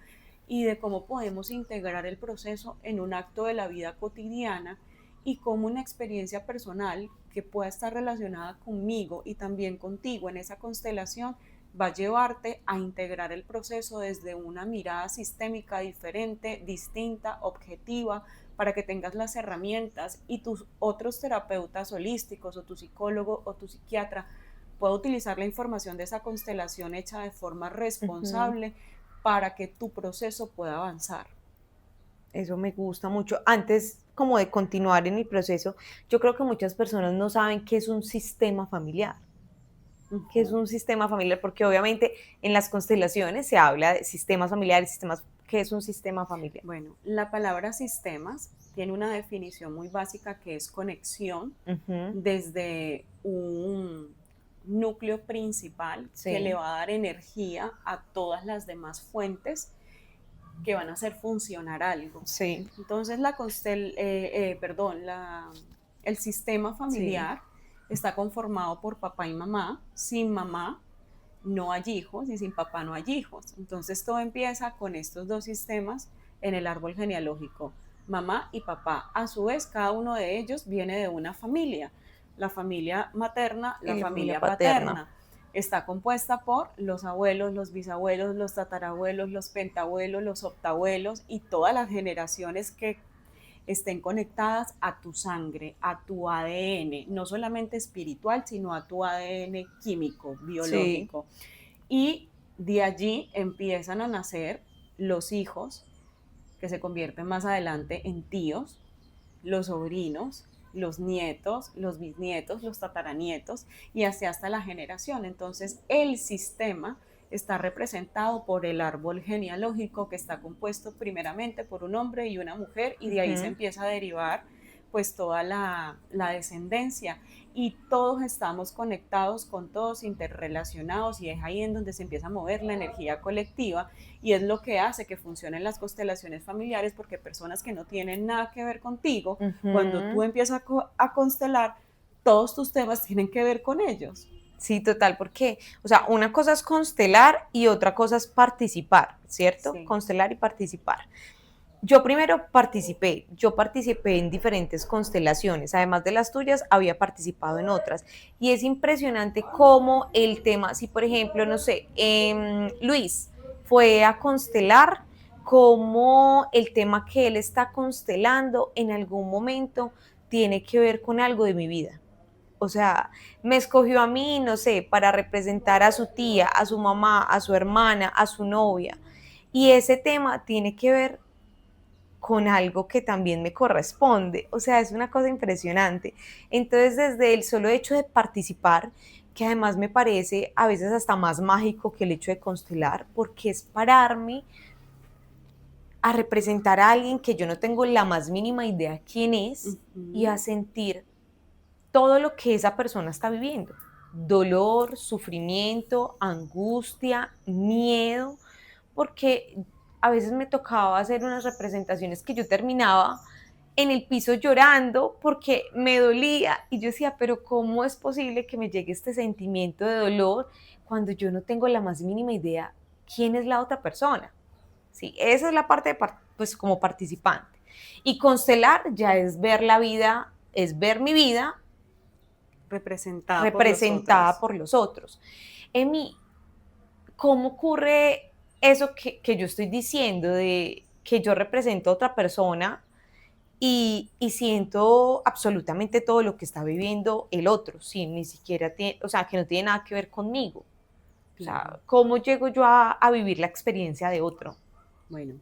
y de cómo podemos integrar el proceso en un acto de la vida cotidiana y cómo una experiencia personal que pueda estar relacionada conmigo y también contigo en esa constelación va a llevarte a integrar el proceso desde una mirada sistémica diferente, distinta, objetiva, para que tengas las herramientas y tus otros terapeutas holísticos o tu psicólogo o tu psiquiatra pueda utilizar la información de esa constelación hecha de forma responsable para que tu proceso pueda avanzar. Eso me gusta mucho. Antes como de continuar en mi proceso, yo creo que muchas personas no saben qué es un sistema familiar. ¿Qué es un sistema familiar? Porque obviamente en las constelaciones se habla de sistemas familiares, sistemas. ¿Qué es un sistema familiar? Bueno, la palabra sistemas tiene una definición muy básica que es conexión desde un núcleo principal que le va a dar energía a todas las demás fuentes que van a hacer funcionar algo. Sí. Entonces el sistema familiar está conformado por papá y mamá. Sin mamá no hay hijos y sin papá no hay hijos. Entonces todo empieza con estos dos sistemas en el árbol genealógico, mamá y papá. A su vez, cada uno de ellos viene de una familia, la familia materna, la familia paterna. Está compuesta por los abuelos, los bisabuelos, los tatarabuelos, los pentabuelos, los octabuelos y todas las generaciones que estén conectadas a tu sangre, a tu ADN, no solamente espiritual, sino a tu ADN químico, biológico. Sí. Y de allí empiezan a nacer los hijos, que se convierten más adelante en tíos, los sobrinos, los nietos, los bisnietos, los tataranietos y así hasta la generación. Entonces el sistema está representado por el árbol genealógico que está compuesto primeramente por un hombre y una mujer y de ahí se empieza a derivar pues toda la descendencia y todos estamos conectados con todos, interrelacionados y es ahí en donde se empieza a mover la energía colectiva y es lo que hace que funcionen las constelaciones familiares porque personas que no tienen nada que ver contigo, cuando tú empiezas a constelar, todos tus temas tienen que ver con ellos. Sí, total, porque, o sea, una cosa es constelar y otra cosa es participar, ¿cierto? Sí. Constelar y participar. Yo participé en diferentes constelaciones, además de las tuyas, había participado en otras. Y es impresionante cómo el tema, si por ejemplo, no sé, Luis fue a constelar, cómo el tema que él está constelando en algún momento tiene que ver con algo de mi vida. O sea, me escogió a mí, no sé, para representar a su tía, a su mamá, a su hermana, a su novia. Y ese tema tiene que ver con algo que también me corresponde. O sea, es una cosa impresionante. Entonces, desde el solo hecho de participar, que además me parece a veces hasta más mágico que el hecho de constelar, porque es pararme a representar a alguien que yo no tengo la más mínima idea quién es y a sentir todo lo que esa persona está viviendo. Dolor, sufrimiento, angustia, miedo, porque a veces me tocaba hacer unas representaciones que yo terminaba en el piso llorando porque me dolía y yo decía, pero ¿cómo es posible que me llegue este sentimiento de dolor cuando yo no tengo la más mínima idea quién es la otra persona? Sí, esa es la parte de pues como participante. Y constelar ya es ver la vida, es ver mi vida representada por los otros. Emi, ¿cómo ocurre eso que yo estoy diciendo de que yo represento a otra persona y siento absolutamente todo lo que está viviendo el otro, sin ni siquiera tiene, o sea, que no tiene nada que ver conmigo? O sea, ¿cómo llego yo a vivir la experiencia de otro? Bueno,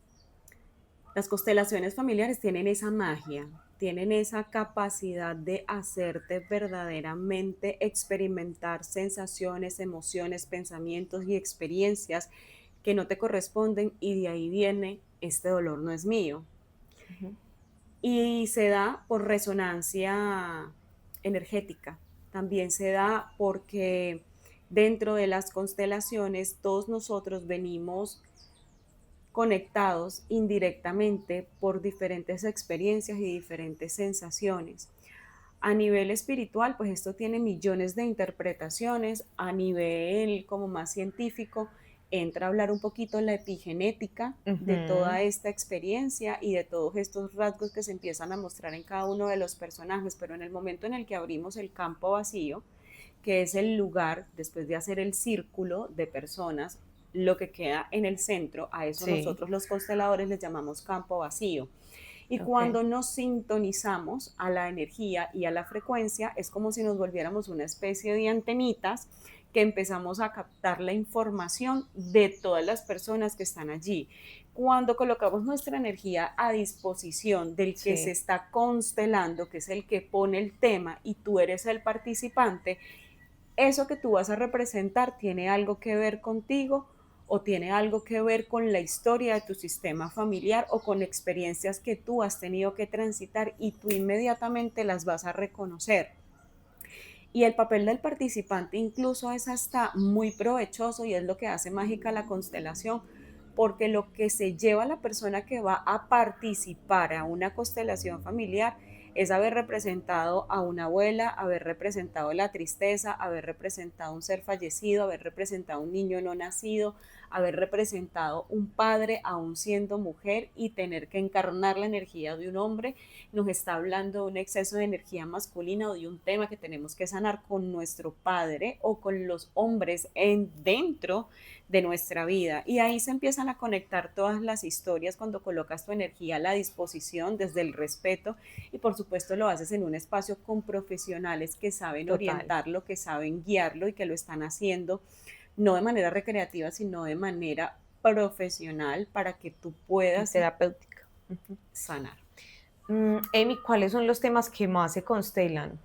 las constelaciones familiares tienen esa magia, tienen esa capacidad de hacerte verdaderamente experimentar sensaciones, emociones, pensamientos y experiencias que no te corresponden, y de ahí viene: este dolor no es mío. Ujú. Y se da por resonancia energética. También se da porque dentro de las constelaciones todos nosotros venimos conectados indirectamente por diferentes experiencias y diferentes sensaciones. A nivel espiritual, pues esto tiene millones de interpretaciones. A nivel como más científico, entra a hablar un poquito la epigenética de toda Ujú. esta experiencia y de todos estos rasgos que se empiezan a mostrar en cada uno de los personajes. Pero en el momento en el que abrimos el campo vacío, que es el lugar, después de hacer el círculo de personas, lo que queda en el centro, a eso Sí, nosotros los consteladores les llamamos campo vacío. Y ok. cuando nos sintonizamos a la energía y a la frecuencia, es como si nos volviéramos una especie de antenitas que empezamos a captar la información de todas las personas que están allí. Cuando colocamos nuestra energía a disposición del que se Sí, está constelando, que es el que pone el tema, y tú eres el participante, eso que tú vas a representar tiene algo que ver contigo o tiene algo que ver con la historia de tu sistema familiar o con experiencias que tú has tenido que transitar, y tú inmediatamente las vas a reconocer. Y el papel del participante incluso es hasta muy provechoso, y es lo que hace mágica la constelación, porque lo que se lleva a la persona que va a participar a una constelación familiar es haber representado a una abuela, haber representado la tristeza, haber representado un ser fallecido, haber representado un niño no nacido, haber representado un padre aún siendo mujer y tener que encarnar la energía de un hombre. Nos está hablando de un exceso de energía masculina o de un tema que tenemos que sanar con nuestro padre o con los hombres dentro de nuestra vida. Y ahí se empiezan a conectar todas las historias cuando colocas tu energía a la disposición desde el respeto, y por supuesto lo haces en un espacio con profesionales que saben total. orientarlo, que saben guiarlo y que lo están haciendo no de manera recreativa, sino de manera profesional para que tú Y puedas terapéutica. Ujú. sanar. Emi, ¿cuáles son los temas que más se constelan?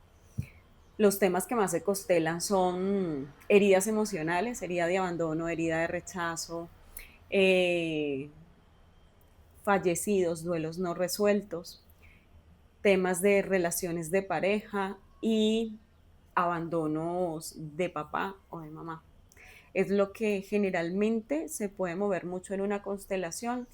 Los temas que más se constelan son heridas emocionales, herida de abandono, herida de rechazo, eh, fallecidos, duelos no resueltos, temas de relaciones de pareja y abandonos de papá o de mamá. Es lo que generalmente se puede mover mucho en una constelación,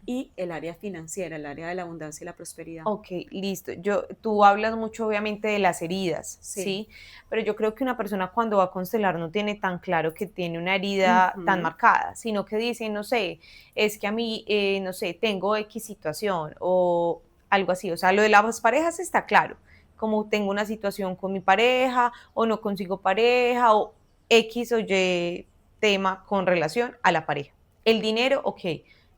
y el área financiera, el área de la abundancia y la prosperidad. Ok, listo. Tú hablas mucho obviamente de las heridas, Sí. ¿sí? Pero yo creo que una persona cuando va a constelar no tiene tan claro que tiene una herida tan marcada, sino que dice, no sé, es que a mí, no sé, tengo X situación o algo así. O sea, lo de las parejas está claro, como tengo una situación con mi pareja o no consigo pareja o X o Y tema con relación a la pareja. El dinero, ok,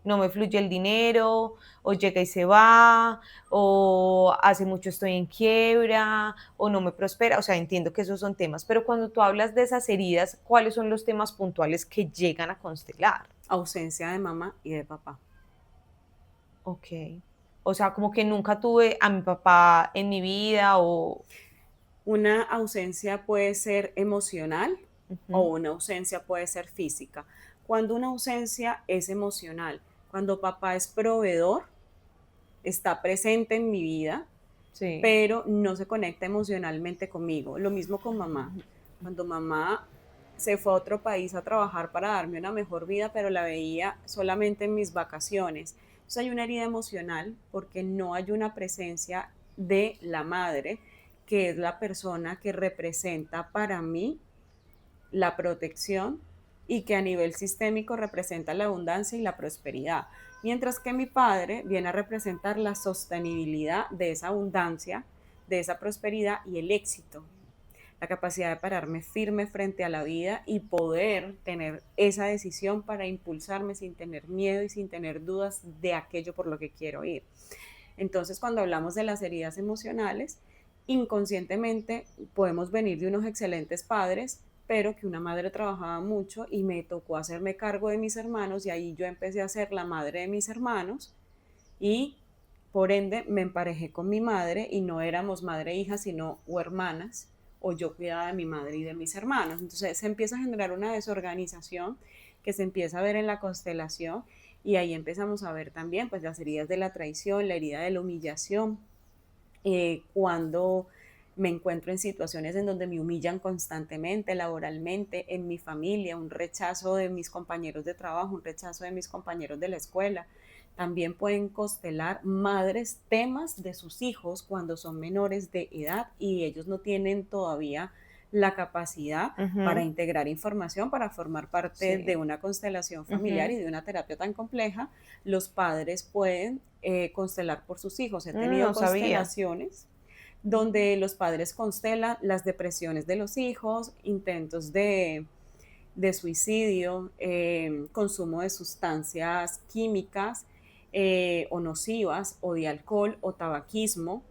no me fluye el dinero o llega y se va, o hace mucho estoy en quiebra, o no me prospera, o sea, entiendo que esos son temas, pero cuando tú hablas de esas heridas, ¿cuáles son los temas puntuales que llegan a constelar? Ausencia de mamá y de papá. Ok, o sea, como que nunca tuve a mi papá en mi vida, o... Una ausencia puede ser emocional o Ujú, una ausencia puede ser física. Cuando una ausencia es emocional, cuando papá es proveedor, está presente en mi vida, sí. pero no se conecta emocionalmente conmigo. Lo mismo con mamá. Cuando mamá se fue a otro país a trabajar para darme una mejor vida, pero la veía solamente en mis vacaciones. Entonces hay una herida emocional porque no hay una presencia de la madre, que es la persona que representa para mí la protección y que a nivel sistémico representa la abundancia y la prosperidad. Mientras que mi padre viene a representar la sostenibilidad de esa abundancia, de esa prosperidad y el éxito, la capacidad de pararme firme frente a la vida y poder tener esa decisión para impulsarme sin tener miedo y sin tener dudas de aquello por lo que quiero ir. Entonces, cuando hablamos de las heridas emocionales, inconscientemente podemos venir de unos excelentes padres, pero que una madre trabajaba mucho y me tocó hacerme cargo de mis hermanos y ahí yo empecé a ser la madre de mis hermanos y por ende me emparejé con mi madre y no éramos madre e hija, sino o hermanas, o yo cuidaba de mi madre y de mis hermanos. Entonces se empieza a generar una desorganización que se empieza a ver en la constelación y ahí empezamos a ver también pues las heridas de la traición, la herida de la humillación, cuando me encuentro en situaciones en donde me humillan constantemente, laboralmente, en mi familia, un rechazo de mis compañeros de trabajo, un rechazo de mis compañeros de la escuela. También pueden constelar madres temas de sus hijos cuando son menores de edad y ellos no tienen todavía la capacidad para Ujú, integrar información, para formar parte de sí. una constelación familiar Ujú. y de una terapia tan compleja. Los padres pueden constelar por sus hijos. He tenido No sabía. constelaciones donde los padres constelan las depresiones de los hijos, intentos de suicidio, consumo de sustancias químicas o nocivas o de alcohol o tabaquismo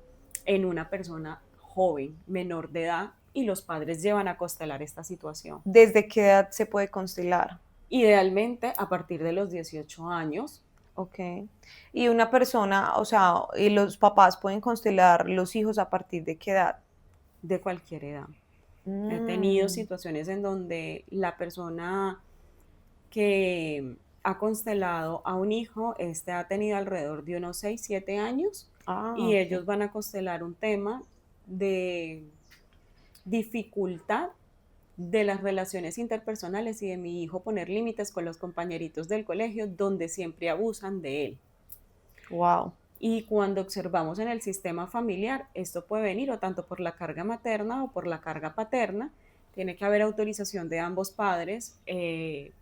en una persona joven, menor de edad, y los padres llevan a constelar esta situación. ¿Desde qué edad se puede constelar? Idealmente a partir de los 18 años. Ok. Y una persona, o sea, y los papás pueden constelar los hijos a partir de qué edad. De cualquier edad. He tenido Mm. situaciones en donde la persona que ha constelado a un hijo, este ha tenido alrededor de unos 6 7 años Ah, y ok. ellos van a constelar un tema de dificultad de las relaciones interpersonales y de mi hijo poner límites con los compañeritos del colegio donde siempre abusan de él. Wow. Y cuando observamos en el sistema familiar, esto puede venir o tanto por la carga materna o por la carga paterna. Tiene que haber autorización de ambos padres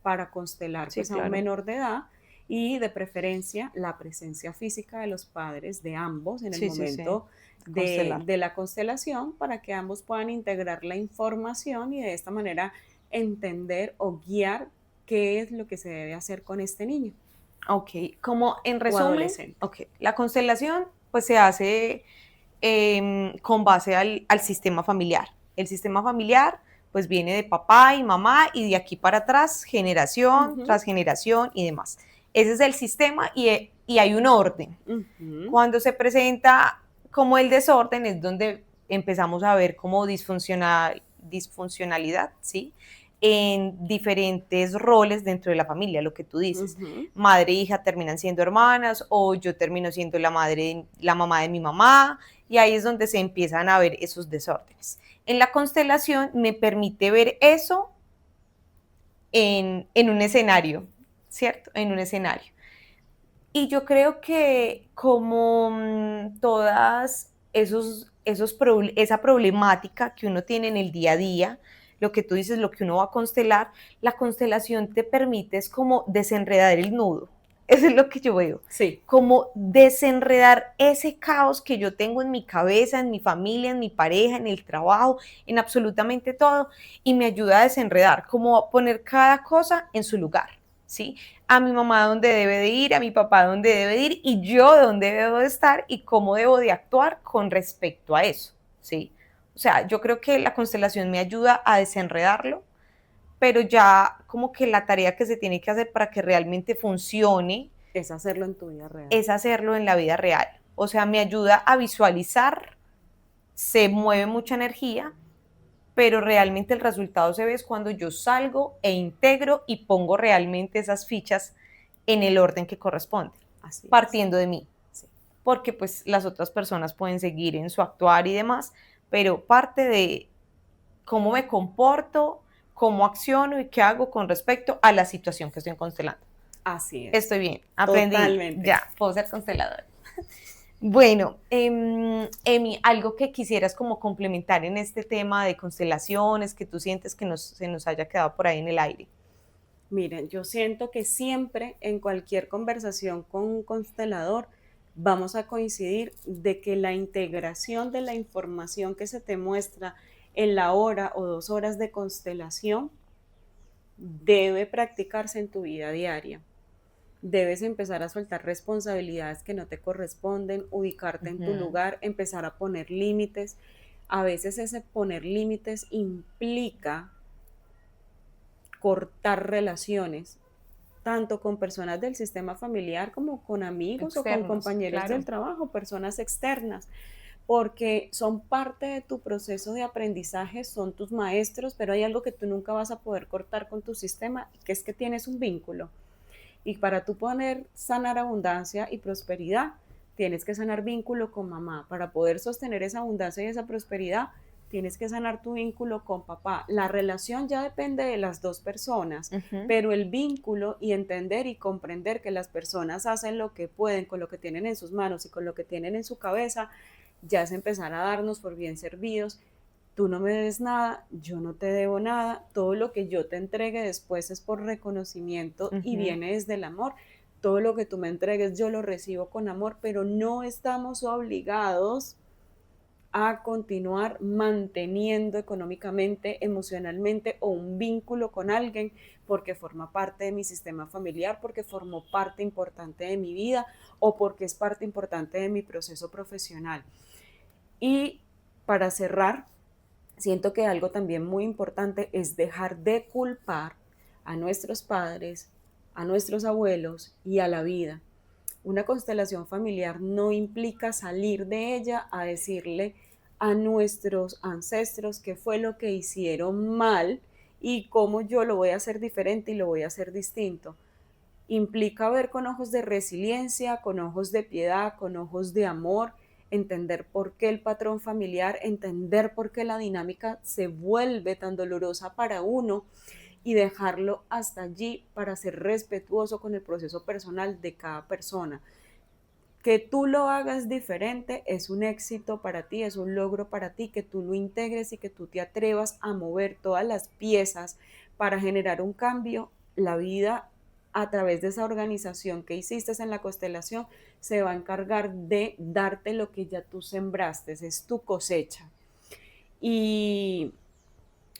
para constelar Sí, pues, a un claro. menor de edad y de preferencia la presencia física de los padres de ambos en el Sí, sí, sí. momento Constelar. de la constelación para que ambos puedan integrar la información y de esta manera entender o guiar qué es lo que se debe hacer con este niño Ok, como en o resumen, adolescente. ok, la constelación pues se hace con base al sistema familiar. El sistema familiar pues viene de papá y mamá y de aquí para atrás, generación Ujú, tras generación y demás. Ese es el sistema y hay un orden. ujú. Cuando se presenta como el desorden es donde empezamos a ver como disfuncionalidad, ¿sí? En diferentes roles dentro de la familia, lo que tú dices. Ujú. Madre e hija terminan siendo hermanas o yo termino siendo la madre, la mamá de mi mamá y ahí es donde se empiezan a ver esos desórdenes. En la constelación me permite ver eso en un escenario, ¿cierto? En un escenario. Y yo creo que como todas esa problemática que uno tiene en el día a día, lo que tú dices, lo que uno va a constelar, la constelación te permite es como desenredar el nudo. Eso es lo que yo veo. Sí. Como desenredar ese caos que yo tengo en mi cabeza, en mi familia, en mi pareja, en el trabajo, en absolutamente todo, y me ayuda a desenredar, como a poner cada cosa en su lugar, ¿sí? A mi mamá dónde debe de ir, a mi papá dónde debe de ir, y yo dónde debo de estar y cómo debo de actuar con respecto a eso, ¿sí? O sea, yo creo que la constelación me ayuda a desenredarlo, pero ya como que la tarea que se tiene que hacer para que realmente funcione Es hacerlo en tu vida real. es hacerlo en la vida real. O sea, me ayuda a visualizar, se mueve mucha energía, pero realmente el resultado se ve es cuando yo salgo e integro y pongo realmente esas fichas en el orden que corresponde, Así es. partiendo de mí. Sí. Porque pues las otras personas pueden seguir en su actuar y demás, pero parte de cómo me comporto, cómo acciono y qué hago con respecto a la situación que estoy constelando. Así es. Estoy bien, aprendí, Totalmente. ya, puedo ser consteladora. Bueno, Emi, algo que quisieras como complementar en este tema de constelaciones, que tú sientes que se nos haya quedado por ahí en el aire. Miren, yo siento que siempre en cualquier conversación con un constelador vamos a coincidir de que la integración de la información que se te muestra en la hora o 2 horas de constelación debe practicarse en tu vida diaria. Debes empezar a soltar responsabilidades que no te corresponden, ubicarte en tu lugar, empezar a poner límites. A veces ese poner límites implica cortar relaciones, tanto con personas del sistema familiar como con amigos o con Externos, compañeros claro. del trabajo, personas externas, porque son parte de tu proceso de aprendizaje, son tus maestros, pero hay algo que tú nunca vas a poder cortar con tu sistema, que es que tienes un vínculo. Y para tú poder sanar abundancia y prosperidad, tienes que sanar vínculo con mamá. Para poder sostener esa abundancia y esa prosperidad, tienes que sanar tu vínculo con papá. La relación ya depende de las dos personas, pero el vínculo y entender y comprender que las personas hacen lo que pueden con lo que tienen en sus manos y con lo que tienen en su cabeza, ya es empezar a darnos por bien servidos. Tú no me debes nada, yo no te debo nada, todo lo que yo te entregue después es por reconocimiento y viene desde el amor. Todo lo que tú me entregues yo lo recibo con amor, pero no estamos obligados a continuar manteniendo económicamente, emocionalmente o un vínculo con alguien porque forma parte de mi sistema familiar, porque formó parte importante de mi vida o porque es parte importante de mi proceso profesional. Y para cerrar, siento que algo también muy importante es dejar de culpar a nuestros padres, a nuestros abuelos y a la vida. Una constelación familiar no implica salir de ella a decirle a nuestros ancestros qué fue lo que hicieron mal y cómo yo lo voy a hacer diferente y lo voy a hacer distinto. Implica ver con ojos de resiliencia, con ojos de piedad, con ojos de amor, entender por qué el patrón familiar, entender por qué la dinámica se vuelve tan dolorosa para uno y dejarlo hasta allí para ser respetuoso con el proceso personal de cada persona. Que tú lo hagas diferente es un éxito para ti, es un logro para ti, que tú lo integres y que tú te atrevas a mover todas las piezas para generar un cambio. La vida, a través de esa organización que hiciste en la constelación, se va a encargar de darte lo que ya tú sembraste, es tu cosecha. Y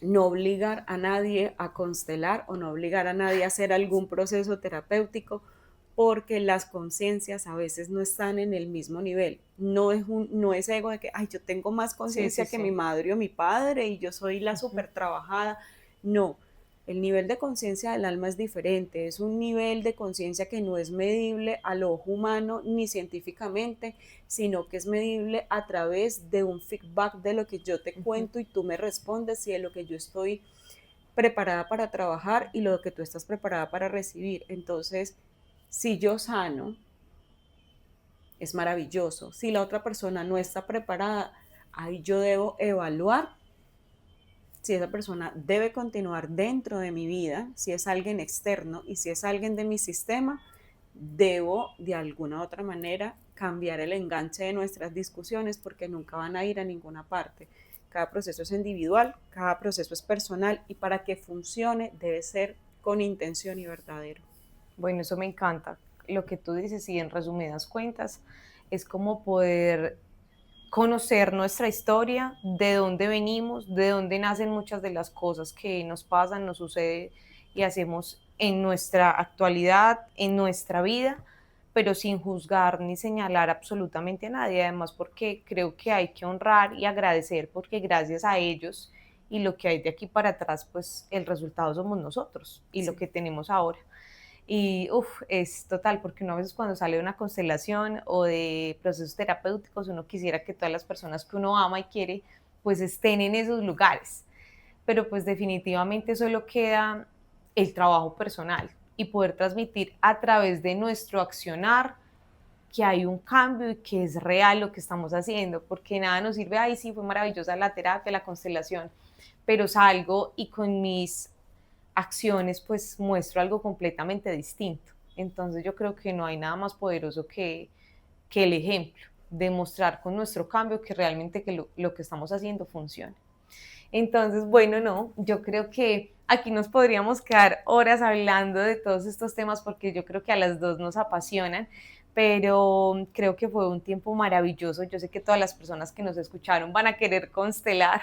no obligar a nadie a constelar o no obligar a nadie a hacer algún proceso terapéutico, porque las conciencias a veces no están en el mismo nivel. No es ego de que, ay, yo tengo más conciencia que mi madre o mi padre y yo soy la súper trabajada. No, el nivel de conciencia del alma es diferente, es un nivel de conciencia que no es medible al ojo humano ni científicamente, sino que es medible a través de un feedback de lo que yo te cuento y tú me respondes y de lo que yo estoy preparada para trabajar y lo que tú estás preparada para recibir. Entonces, si yo sano, es maravilloso. Si la otra persona no está preparada, ahí yo debo evaluar si esa persona debe continuar dentro de mi vida, si es alguien externo y si es alguien de mi sistema, debo de alguna u otra manera cambiar el enganche de nuestras discusiones porque nunca van a ir a ninguna parte. Cada proceso es individual, cada proceso es personal y para que funcione debe ser con intención y verdadero. Bueno, eso me encanta. Lo que tú dices y en resumidas cuentas es como poder conocer nuestra historia, de dónde venimos, de dónde nacen muchas de las cosas que nos pasan, nos sucede y hacemos en nuestra actualidad, en nuestra vida, pero sin juzgar ni señalar absolutamente a nadie, además porque creo que hay que honrar y agradecer porque gracias a ellos y lo que hay de aquí para atrás, pues el resultado somos nosotros y Sí. lo que tenemos ahora. Y es total, porque uno a veces cuando sale de una constelación o de procesos terapéuticos, uno quisiera que todas las personas que uno ama y quiere, pues estén en esos lugares. Pero pues definitivamente solo queda el trabajo personal y poder transmitir a través de nuestro accionar que hay un cambio y que es real lo que estamos haciendo, porque nada nos sirve, ay, sí, fue maravillosa la terapia, la constelación, pero salgo y con mis acciones pues muestro algo completamente distinto. Entonces yo creo que no hay nada más poderoso que el ejemplo, demostrar con nuestro cambio que realmente que lo que estamos haciendo funciona. Entonces, bueno, no, yo creo que aquí nos podríamos quedar horas hablando de todos estos temas porque yo creo que a las dos nos apasionan, pero creo que fue un tiempo maravilloso. Yo sé que todas las personas que nos escucharon van a querer constelar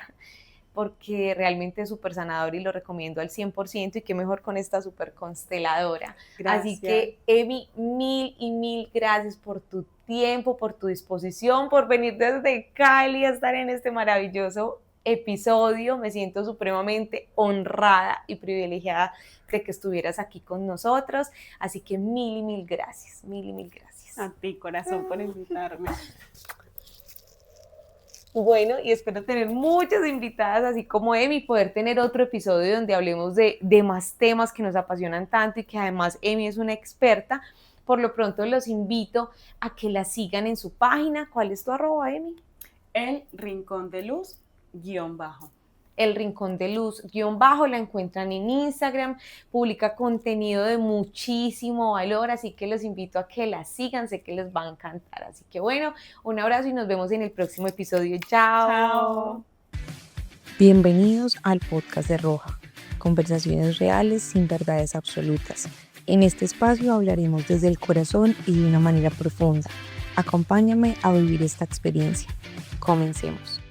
porque realmente es súper sanador y lo recomiendo al 100% y qué mejor con esta súper consteladora. Gracias. Así que, Emi, mil y mil gracias por tu tiempo, por tu disposición, por venir desde Cali a estar en este maravilloso episodio. Me siento supremamente honrada y privilegiada de que estuvieras aquí con nosotros. Así que mil y mil gracias, mil y mil gracias. A ti, corazón, por invitarme. Bueno, y espero tener muchas invitadas, así como Emi, poder tener otro episodio donde hablemos de más temas que nos apasionan tanto y que además Emi es una experta. Por lo pronto los invito a que la sigan en su página. ¿Cuál es tu @, Emi? El Rincón de Luz _ El Rincón de Luz _ la encuentran en Instagram, publica contenido de muchísimo valor, así que los invito a que la sigan, sé que les va a encantar. Así que bueno, un abrazo y nos vemos en el próximo episodio. Chao. Chao. Bienvenidos al podcast de Roja, conversaciones reales sin verdades absolutas. En este espacio hablaremos desde el corazón y de una manera profunda. Acompáñame a vivir esta experiencia. Comencemos.